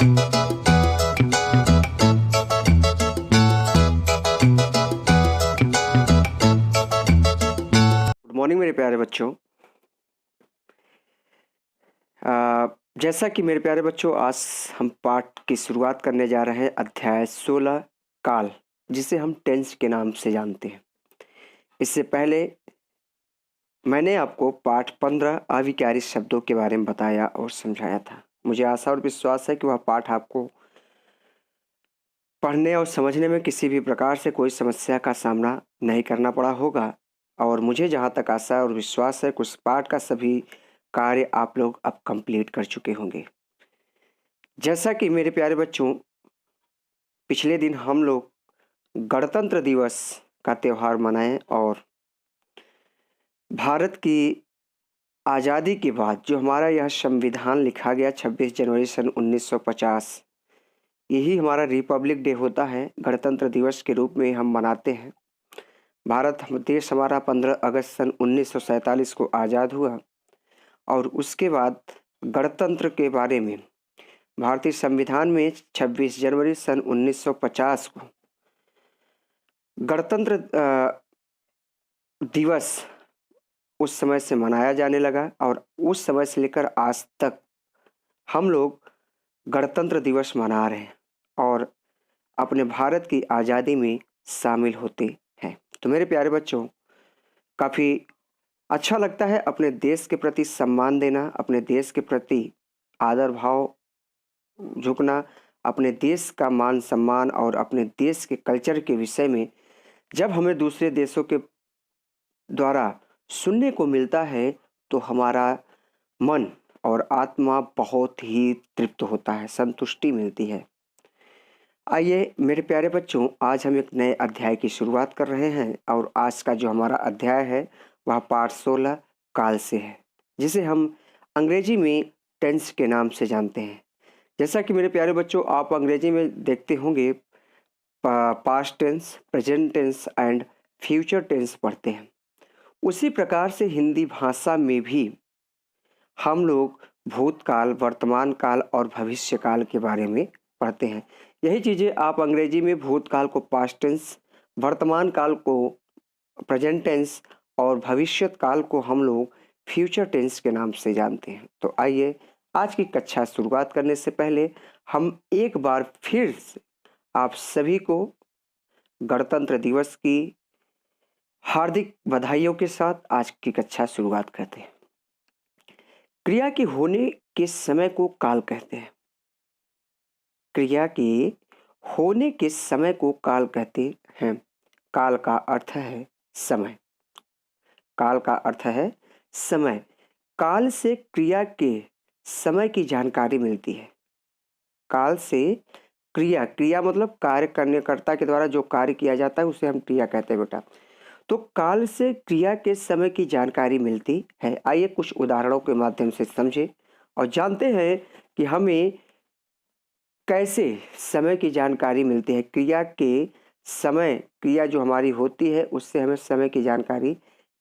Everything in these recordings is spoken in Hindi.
गुड मॉर्निंग मेरे प्यारे बच्चों। जैसा कि मेरे प्यारे बच्चों, आज हम पाठ की शुरुआत करने जा रहे हैं अध्याय 16 काल, जिसे हम टेंस के नाम से जानते हैं। इससे पहले मैंने आपको पाठ 15 अविकारी शब्दों के बारे में बताया और समझाया था। मुझे आशा और विश्वास है कि वह पाठ आपको पढ़ने और समझने में किसी भी प्रकार से कोई समस्या का सामना नहीं करना पड़ा होगा। और मुझे जहाँ तक आशा और विश्वास है कि उस पाठ का सभी कार्य आप लोग अब कंप्लीट कर चुके होंगे। जैसा कि मेरे प्यारे बच्चों, पिछले दिन हम लोग गणतंत्र दिवस का त्यौहार मनाएं और भारत की आज़ादी के बाद जो हमारा यह संविधान लिखा गया 26 जनवरी सन 1950, यही हमारा रिपब्लिक डे होता है। गणतंत्र दिवस के रूप में हम मनाते हैं। भारत देश हमारा 15 अगस्त सन 1947 को आज़ाद हुआ और उसके बाद गणतंत्र के बारे में भारतीय संविधान में 26 जनवरी सन 1950 को गणतंत्र दिवस उस समय से मनाया जाने लगा और उस समय से लेकर आज तक हम लोग गणतंत्र दिवस मना रहे हैं और अपने भारत की आज़ादी में शामिल होते हैं। तो मेरे प्यारे बच्चों, काफ़ी अच्छा लगता है अपने देश के प्रति सम्मान देना, अपने देश के प्रति आदर भाव झुकना, अपने देश का मान सम्मान और अपने देश के कल्चर के विषय में जब हमें दूसरे देशों के द्वारा सुनने को मिलता है तो हमारा मन और आत्मा बहुत ही तृप्त होता है, संतुष्टि मिलती है। आइए मेरे प्यारे बच्चों, आज हम एक नए अध्याय की शुरुआत कर रहे हैं और आज का जो हमारा अध्याय है वह पाठ 16 काल से है, जिसे हम अंग्रेजी में टेंस के नाम से जानते हैं। जैसा कि मेरे प्यारे बच्चों, आप अंग्रेजी में देखते होंगे past tense, present tense and future tense पढ़ते हैं। उसी प्रकार से हिंदी भाषा में भी हम लोग भूतकाल, वर्तमान काल और भविष्य काल के बारे में पढ़ते हैं। यही चीज़ें आप अंग्रेजी में भूतकाल को पास्ट टेंस, वर्तमान काल को प्रेजेंट टेंस और भविष्य काल को हम लोग फ्यूचर टेंस के नाम से जानते हैं। तो आइए आज की कक्षा शुरुआत करने से पहले हम एक बार फिर से आप सभी को गणतंत्र दिवस की हार्दिक बधाइयों के साथ आज की कक्षा शुरुआत करते हैं। क्रिया के होने के समय को काल कहते हैं। क्रिया के होने के समय को काल कहते हैं। काल का अर्थ है समय। काल का अर्थ है समय। काल से क्रिया के समय की जानकारी मिलती है। काल से क्रिया, क्रिया मतलब कार्य करनेकर्ता के द्वारा जो कार्य किया जाता है उसे हम क्रिया कहते हैं बेटा। तो काल से क्रिया के समय की जानकारी मिलती है। आइए कुछ उदाहरणों के माध्यम से समझें और जानते हैं कि हमें कैसे समय की जानकारी मिलती है। क्रिया के समय, क्रिया जो हमारी होती है उससे हमें समय की जानकारी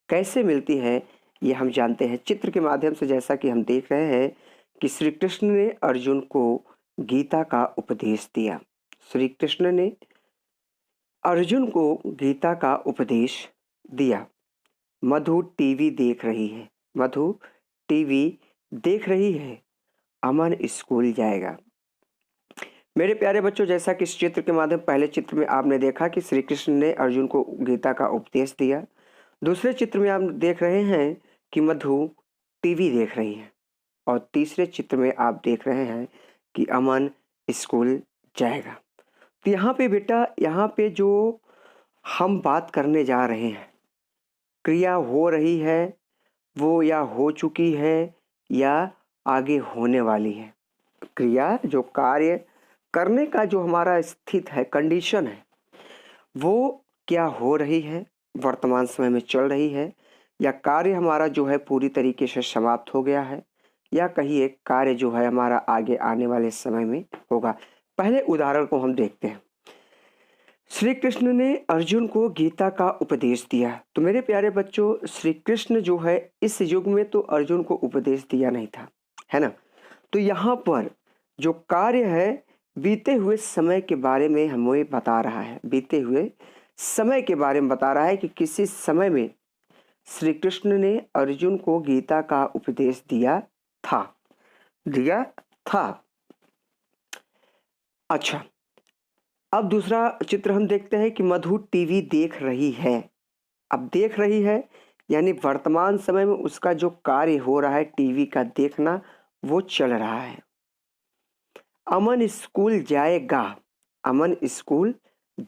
कैसे मिलती है, ये हम जानते हैं चित्र के माध्यम से। जैसा कि हम देख रहे हैं कि श्री कृष्ण ने अर्जुन को गीता का उपदेश दिया। श्री कृष्ण ने अर्जुन को गीता का उपदेश दिया। मधु टीवी देख रही है। मधु टीवी देख रही है। अमन स्कूल जाएगा। मेरे प्यारे बच्चों, जैसा कि इस चित्र के माध्यम, पहले चित्र में आपने देखा कि श्री कृष्ण ने अर्जुन को गीता का उपदेश दिया। दूसरे चित्र में आप देख रहे हैं कि मधु टीवी देख रही है और तीसरे चित्र में आप देख रहे हैं कि अमन स्कूल जाएगा। तो यहाँ पे बेटा, यहाँ पे जो हम बात करने जा रहे हैं, क्रिया हो रही है वो या हो चुकी है या आगे होने वाली है। क्रिया जो कार्य करने का जो हमारा स्थित है, कंडीशन है, वो क्या हो रही है, वर्तमान समय में चल रही है, या कार्य हमारा जो है पूरी तरीके से समाप्त हो गया है, या कहीं एक कार्य जो है हमारा आगे आने वाले समय में होगा। पहले उदाहरण को हम देखते हैं। श्री कृष्ण ने अर्जुन को गीता का उपदेश दिया। तो मेरे प्यारे बच्चों, श्री कृष्ण जो है इस युग में तो अर्जुन को उपदेश दिया नहीं था, है ना। तो यहाँ पर जो कार्य है बीते हुए समय के बारे में हमें बता रहा है, बीते हुए समय के बारे में बता रहा है कि किसी समय में श्री कृष्ण ने अर्जुन को गीता का उपदेश दिया था। अच्छा, अब दूसरा चित्र हम देखते हैं कि मधु टीवी देख रही है। अब देख रही है यानी वर्तमान समय में उसका जो कार्य हो रहा है टीवी का देखना, वो चल रहा है। अमन स्कूल जाएगा, अमन स्कूल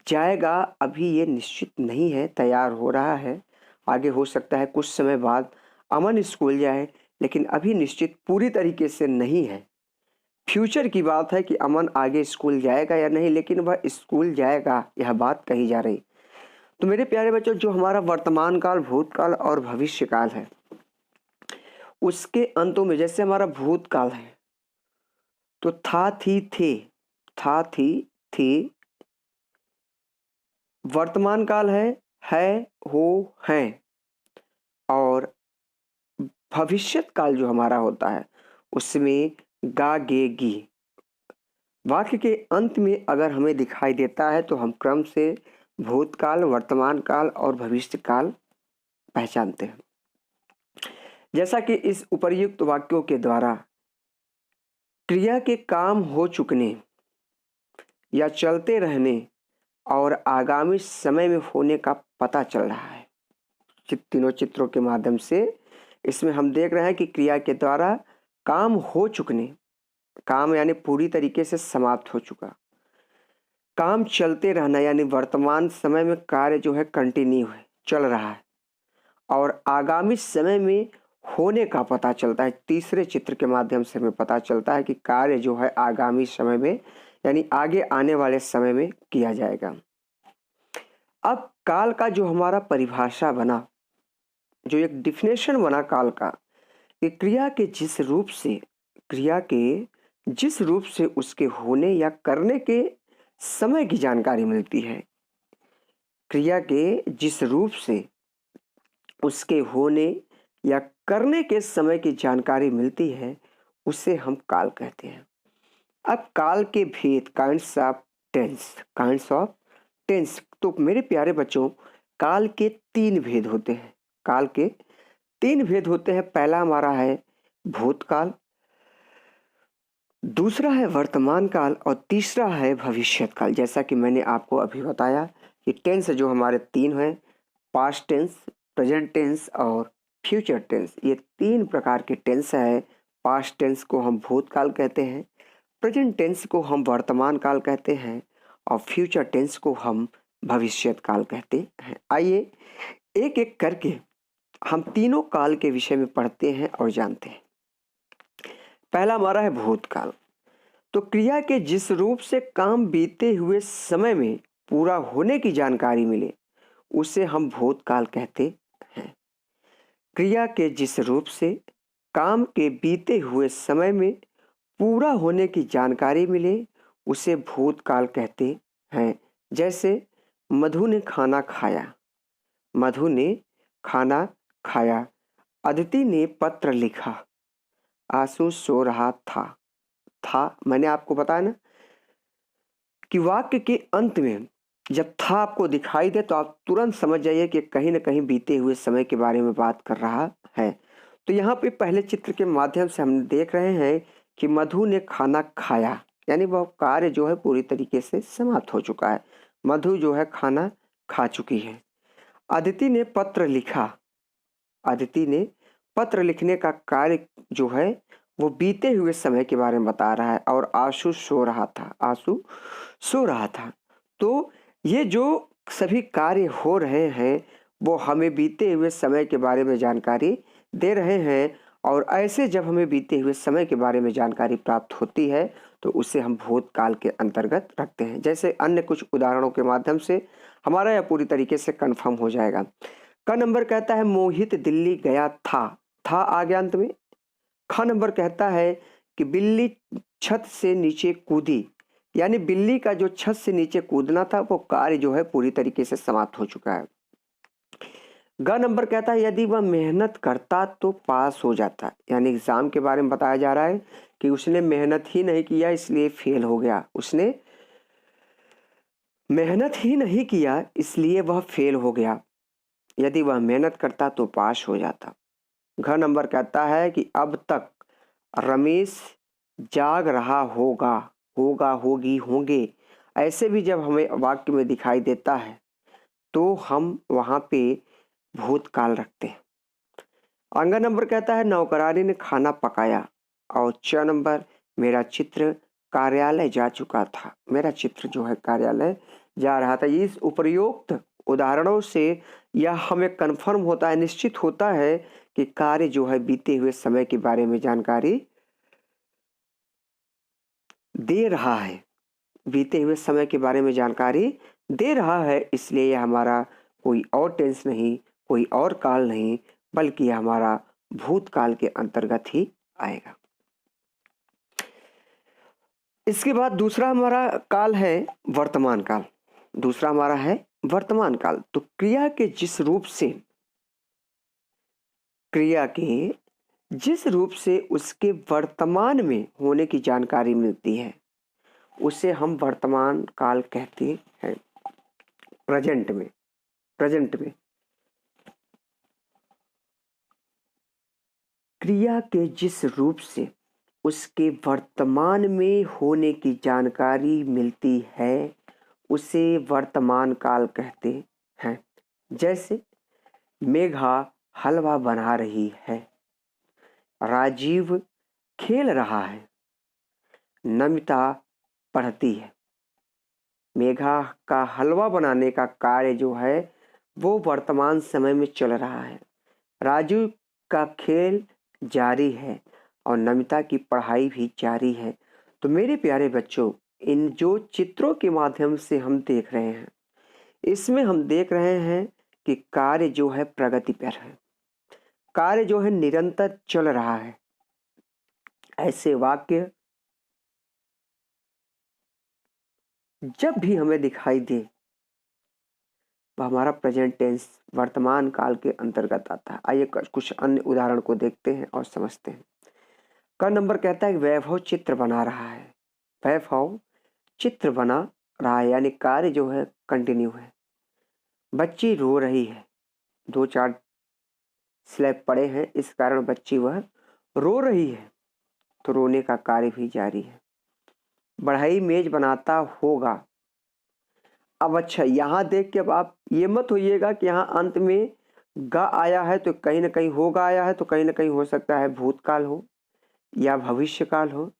जाएगा अभी ये निश्चित नहीं है, तैयार हो रहा है। आगे हो सकता है कुछ समय बाद अमन स्कूल जाए, लेकिन अभी निश्चित पूरी तरीके से नहीं है। फ्यूचर की बात है कि अमन आगे स्कूल जाएगा या नहीं, लेकिन वह स्कूल जाएगा, यह बात कही जा रही। तो मेरे प्यारे बच्चों, जो हमारा वर्तमान काल, भूतकाल और भविष्य काल है, उसके अंतों में जैसे हमारा भूतकाल है तो था थी थी। वर्तमान काल है हो हैं, और भविष्यत काल जो हमारा होता है उसमें गा गे गी। वाक्य के अंत में अगर हमें दिखाई देता है तो हम क्रम से भूतकाल, वर्तमान काल और भविष्य काल पहचानते हैं। जैसा कि इस उपर्युक्त वाक्यों के द्वारा क्रिया के काम हो चुकने या चलते रहने और आगामी समय में होने का पता चल रहा है। तीनों चित्रों के माध्यम से इसमें हम देख रहे हैं कि क्रिया के द्वारा काम हो चुकने, काम यानी पूरी तरीके से समाप्त हो चुका, काम चलते रहना यानी वर्तमान समय में कार्य जो है कंटिन्यू है, चल रहा है, और आगामी समय में होने का पता चलता है। तीसरे चित्र के माध्यम से हमें पता चलता है कि कार्य जो है आगामी समय में यानी आगे आने वाले समय में किया जाएगा। अब काल का जो हमारा परिभाषा बना, जो एक डिफिनेशन बना काल का, कि क्रिया के जिस रूप से उसके होने या करने के समय की जानकारी मिलती है, क्रिया के जिस रूप से उसके होने या करने के समय की जानकारी मिलती है, उसे हम काल कहते हैं। अब काल के भेद, काइंड्स ऑफ टेंस। तो मेरे प्यारे बच्चों, काल के 3 भेद होते हैं। काल के 3 भेद होते हैं। पहला हमारा है भूतकाल, दूसरा है वर्तमान काल और तीसरा है भविष्यत काल। जैसा कि मैंने आपको अभी बताया कि टेंस जो हमारे 3 हैं, पास्ट टेंस, प्रेजेंट टेंस और फ्यूचर टेंस। ये 3 प्रकार के टेंस है। पास्ट टेंस को हम भूतकाल कहते हैं, प्रेजेंट टेंस को हम वर्तमान काल कहते हैं और फ्यूचर टेंस को हम भविष्यत काल कहते हैं। आइए एक एक करके हम तीनों काल के विषय में पढ़ते हैं और जानते हैं। पहला हमारा है भूतकाल। तो क्रिया के जिस रूप से काम बीते हुए समय में पूरा होने की जानकारी मिले, उसे हम भूतकाल कहते हैं। क्रिया के जिस रूप से काम के बीते हुए समय में पूरा होने की जानकारी मिले, उसे भूतकाल कहते हैं। जैसे मधु ने खाना खाया, मधु ने खाना खाया। अदिति ने पत्र लिखा, आंसू सो रहा था। मैंने आपको बताया ना कि वाक्य के अंत में जब था आपको दिखाई दे तो आप तुरंत समझ जाइए कि कहीं ना कहीं बीते हुए समय के बारे में बात कर रहा है। तो यहाँ पे पहले चित्र के माध्यम से हम देख रहे हैं कि मधु ने खाना खाया, यानी वह कार्य जो है पूरी तरीके से समाप्त हो चुका है। मधु जो है खाना खा चुकी है। अदिति ने पत्र लिखा, अदिति ने पत्र लिखने का कार्य जो है वो बीते हुए समय के बारे में बता रहा है। और आंसू सो रहा था। तो ये जो सभी कार्य हो रहे हैं वो हमें बीते हुए समय के बारे में जानकारी दे रहे हैं। और ऐसे जब हमें बीते हुए समय के बारे में जानकारी प्राप्त होती है तो उसे हम भूतकाल के अंतर्गत रखते हैं। जैसे अन्य कुछ उदाहरणों के माध्यम से हमारा यह पूरी तरीके से कन्फर्म हो जाएगा। क नंबर कहता है मोहित दिल्ली गया था आ गया अंत में। ख नंबर कहता है कि बिल्ली छत से नीचे कूदी, यानी बिल्ली का जो छत से नीचे कूदना था वो कार्य जो है पूरी तरीके से समाप्त हो चुका है। ग नंबर कहता है यदि वह मेहनत करता तो पास हो जाता। यानी एग्जाम के बारे में बताया जा रहा है कि उसने मेहनत ही नहीं किया इसलिए फेल हो गया। उसने मेहनत ही नहीं किया इसलिए वह फेल हो गया। यदि वह मेहनत करता तो पास हो जाता। घ नंबर कहता है कि अब तक रमेश जाग रहा होगा, होगा, होगी, होंगे, ऐसे भी जब हमें वाक्य में दिखाई देता है तो हम वहां पे भूतकाल रखते हैं। अंग नंबर कहता है नौकरानी ने खाना पकाया। और च नंबर मेरा चित्र कार्यालय जा चुका था। मेरा चित्र जो है कार्यालय जा रहा था। इस उपर्युक्त उदाहरणों से यह हमें कन्फर्म होता है, निश्चित होता है कि कार्य जो है बीते हुए समय के बारे में जानकारी दे रहा है, बीते हुए समय के बारे में जानकारी दे रहा है। इसलिए यह हमारा कोई और टेंस नहीं, कोई और काल नहीं, बल्कि यह हमारा भूतकाल के अंतर्गत ही आएगा। इसके बाद दूसरा हमारा काल है वर्तमान काल। दूसरा हमारा है वर्तमान काल। तो क्रिया के जिस रूप से उसके वर्तमान में होने की जानकारी मिलती है उसे हम वर्तमान काल कहते हैं। प्रेजेंट में क्रिया के जिस रूप से उसके वर्तमान में होने की जानकारी मिलती है उसे वर्तमान काल कहते हैं। जैसे मेघा हलवा बना रही है, राजीव खेल रहा है, नमिता पढ़ती है। मेघा का हलवा बनाने का कार्य जो है वो वर्तमान समय में चल रहा है। राजू का खेल जारी है और नमिता की पढ़ाई भी जारी है। तो मेरे प्यारे बच्चों, इन जो चित्रों के माध्यम से हम देख रहे हैं इसमें हम देख रहे हैं कि कार्य जो है प्रगति पर है, कार्य जो है निरंतर चल रहा है। ऐसे वाक्य जब भी हमें दिखाई दे वह हमारा प्रेजेंट टेंस वर्तमान काल के अंतर्गत आता है। आइए कुछ अन्य उदाहरण को देखते हैं और समझते हैं। क नंबर कहता है कि वैभव चित्र बना रहा है। वैभव चित्र बना रहा है यानी कार्य जो है कंटिन्यू है। बच्ची रो रही है, 2-4 स्लैब पड़े हैं, इस कारण बच्ची वह रो रही है, तो रोने का कार्य भी जारी है। बढ़ई मेज बनाता होगा। अब अच्छा, यहाँ देख के अब आप ये मत होइएगा कि यहाँ अंत में गा आया है तो कहीं ना कहीं होगा आया है, तो कहीं ना कहीं हो सकता है भूतकाल हो या भविष्यकाल हो।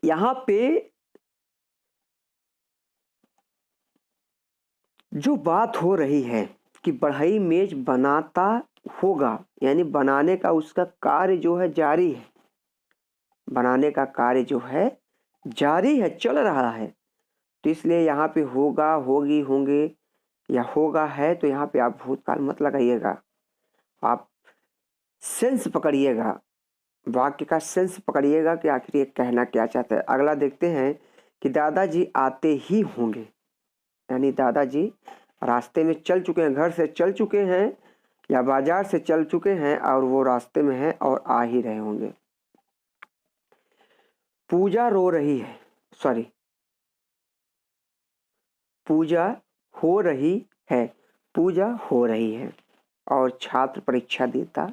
यहाँ पे जो बात हो रही है कि बढ़ई मेज बनाता होगा यानी बनाने का उसका कार्य जो है जारी है, बनाने का कार्य जो है जारी है, चल रहा है। तो इसलिए यहाँ पे होगा, होगी, होंगे या होगा है, तो यहाँ पे आप भूतकाल मत लगाइएगा, आप सेंस पकड़िएगा, वाक्य का सेंस पकड़िएगा कि आखिर ये कहना क्या चाहता है। अगला देखते हैं कि दादाजी आते ही होंगे यानी दादाजी रास्ते में चल चुके हैं, घर से चल चुके हैं या बाजार से चल चुके हैं और वो रास्ते में हैं और आ ही रहे होंगे। पूजा रो रही है, सॉरी, पूजा हो रही है, पूजा हो रही है और छात्र परीक्षा देता।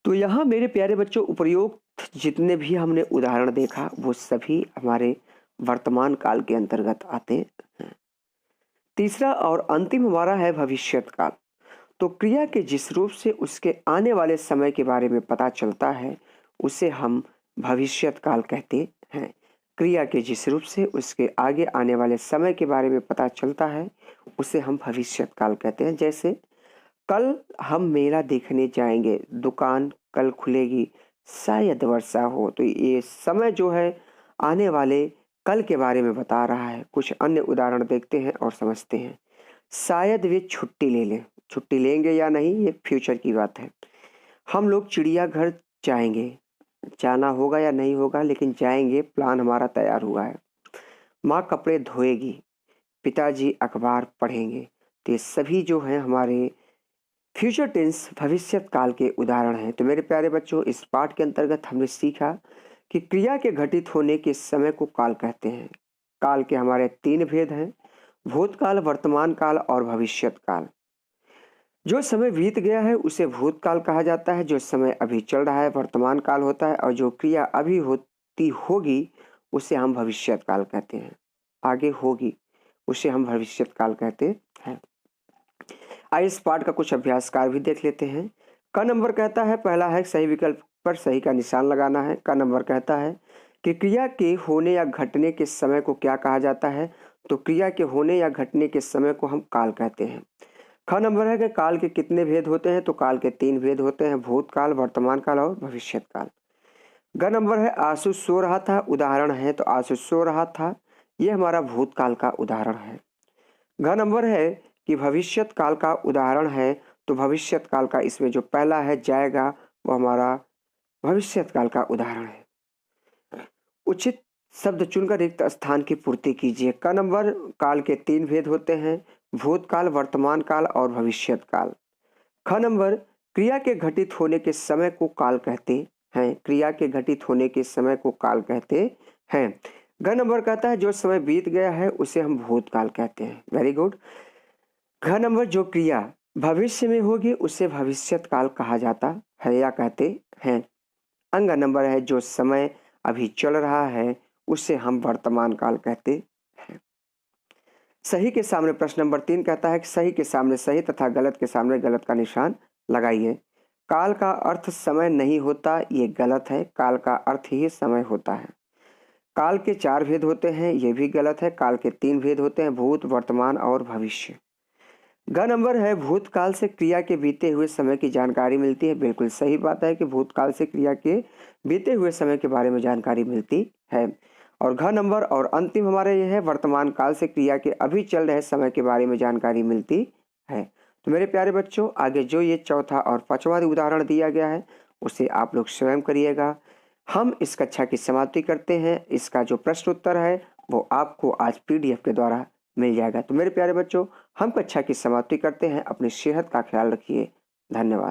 तो यहाँ मेरे प्यारे बच्चों उपयुक्त जितने भी हमने उदाहरण देखा वो सभी हमारे वर्तमान काल के अंतर्गत आते हैं। तीसरा और अंतिम हमारा है भविष्यत काल। तो क्रिया के जिस रूप से उसके आने वाले समय के बारे में पता चलता है उसे हम भविष्यत काल कहते हैं। क्रिया के जिस रूप से उसके आगे आने वाले समय के बारे में पता चलता है उसे हम भविष्यत काल कहते हैं। जैसे कल हम मेला देखने जाएंगे, दुकान कल खुलेगी, शायद वर्षा हो। तो ये समय जो है आने वाले कल के बारे में बता रहा है। कुछ अन्य उदाहरण देखते हैं और समझते हैं। शायद वे छुट्टी ले लें, छुट्टी लेंगे या नहीं ये फ्यूचर की बात है। हम लोग चिड़ियाघर जाएंगे, जाना होगा या नहीं होगा लेकिन जाएंगे, प्लान हमारा तैयार हुआ है। माँ कपड़े धोएगी, पिताजी अखबार पढ़ेंगे। तो ये सभी जो हैं हमारे फ्यूचर टेंस भविष्य काल के उदाहरण हैं। तो मेरे प्यारे बच्चों, इस पाठ के अंतर्गत हमने सीखा कि क्रिया के घटित होने के समय को काल कहते हैं। काल के हमारे 3 भेद हैं: भूतकाल, वर्तमान काल और भविष्यत काल। जो समय बीत गया है उसे भूतकाल कहा जाता है, जो समय अभी चल रहा है वर्तमान काल होता है, और जो क्रिया अभी होती होगी उसे हम भविष्यत काल कहते हैं। आगे होगी उसे हम भविष्यत काल कहते हैं। आइए इस पाठ का कुछ अभ्यास कार्य भी देख लेते हैं। क नंबर कहता है, पहला है सही विकल्प पर सही का निशान लगाना है। क नंबर कहता है कि क्रिया के होने या घटने के समय को क्या कहा जाता है? तो क्रिया के होने या घटने के समय को हम काल कहते हैं। ख नंबर है कि काल के कितने भेद होते हैं? तो काल के 3 भेद होते हैं: भूतकाल, वर्तमान काल और भविष्यत काल। ग नंबर है आंसू सो रहा था, उदाहरण है। तो आंसू सो रहा था ये हमारा भूतकाल का उदाहरण है। घ नंबर है कि भविष्यत काल का उदाहरण है। तो भविष्यत काल का इसमें जो पहला है जाएगा वो हमारा भविष्यत काल का उदाहरण है। उचित शब्द चुनकर रिक्त स्थान की पूर्ति कीजिए। क नंबर काल के 3 भेद होते हैं: भूतकाल, वर्तमान काल और भविष्यत काल। ख नंबर क्रिया के घटित होने के समय को काल कहते हैं। क्रिया के घटित होने के समय को काल कहते हैं। घ नंबर कहता है जो समय बीत गया है उसे हम भूतकाल कहते हैं। Very good. घ नंबर जो क्रिया भविष्य में होगी उसे भविष्यत काल कहा जाता है या कहते हैं। अंग नंबर है जो समय अभी चल रहा है उसे हम वर्तमान काल कहते हैं। सही के सामने प्रश्न नंबर 3 कहता है कि सही के सामने सही तथा गलत के सामने गलत का निशान लगाइए। काल का अर्थ समय नहीं होता, ये गलत है। काल का अर्थ ही समय होता है। काल के 4 भेद होते हैं, ये भी गलत है। काल के 3 भेद होते हैं: भूत, वर्तमान और भविष्य। ग नंबर है भूतकाल से क्रिया के बीते हुए समय की जानकारी मिलती है। बिल्कुल सही बात है कि भूतकाल से क्रिया के बीते हुए समय के बारे में जानकारी मिलती है। और घ नंबर और अंतिम हमारे ये है वर्तमान काल से क्रिया के अभी चल रहे समय के बारे में जानकारी मिलती है। तो मेरे प्यारे बच्चों, आगे जो ये चौथा और पांचवा उदाहरण दिया गया है उसे आप लोग स्वयं करिएगा। हम इस कक्षा की समाप्ति करते हैं। इसका जो प्रश्न उत्तर है वो आपको आज PDF के द्वारा मिल जाएगा। तो मेरे प्यारे बच्चों, हम कक्षा की समाप्ति करते हैं। अपनी सेहत का ख्याल रखिए। धन्यवाद।